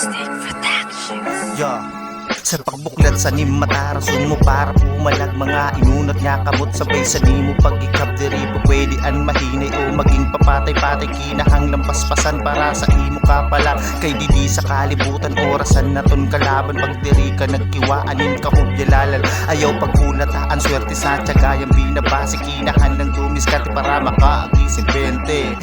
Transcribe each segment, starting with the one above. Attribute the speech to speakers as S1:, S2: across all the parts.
S1: Plastic Productions.
S2: Yeah. Sa pagbuklat sa nimatarason mo para pumalag mga inunat niya kamot sabay sa nimo pag-ikap diri po pwede an mahinay o maging papatay-patay kinahanglang paspasan para sa imo ka pala kay didi sa kalibutan orasan naton kalaban pag diri ka nagkiwaanin ka hubyalalal ayaw pagkulataan swerte sa tiyagayang binabasi kinahanglang dumiskarte para makaagising 20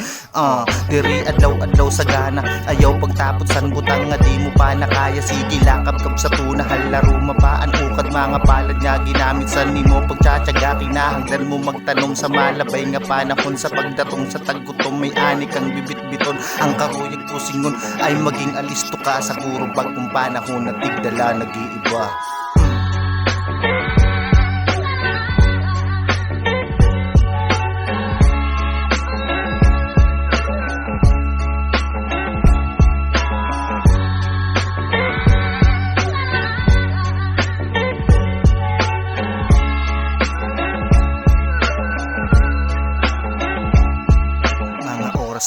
S2: diri adlaw-adlaw sa gana ayaw pagtapot san butang nga di mo pa nakaya sige lakab-kab sa tuna laro mapaan ukad mga palad nga ginamit sa nimo pagtsatsaga kinahanglan mo magtanong sa malabay nga panahon sa pagdatong sa taggutom may ani kang bibit-biton ang karuyag pusingon ay maging alisto ka sa puro bagong panahon na tigdala nag-iiba.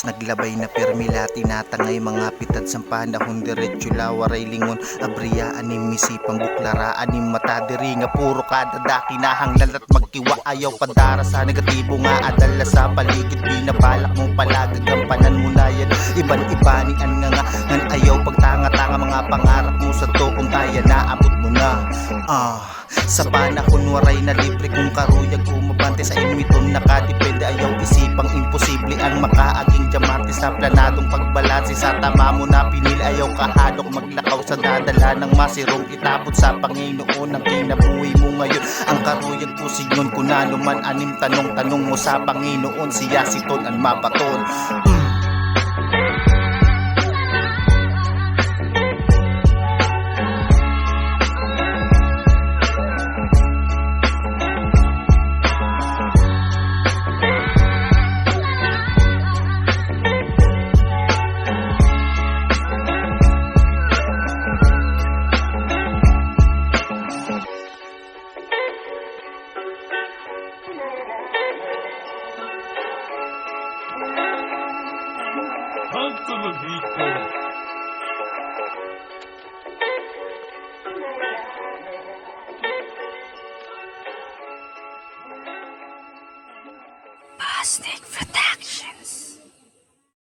S2: Naglabay na permila tinatangay mga pitad sa panahon diretso lawaray lingon abriya anim misipang buklara anim mata diri nga puro kadada kinahanglan at magkiwa ayaw padara sa negatibo nga adala sa paligid binabalak mong palagagampanan mo na yan iban-ibanian nga ngan ayaw pagtanga-tanga mga pangarap mo sa to kung kaya naabot mo na sa panahon waray na libre kung karuyag umabante sa imiton nakadepende ayaw isipang imposible ang makaaging diamante sa planadong pagbalansi sa tama mo na pinili ayaw kahadok maglakaw sa dadala ng masirong itapot sa Panginoon ang kinabuhi mo ngayon ang karuyag pusignon kunano man anim tanong mo sa Panginoon siya siton ang mabaton.
S1: Plastic Productions.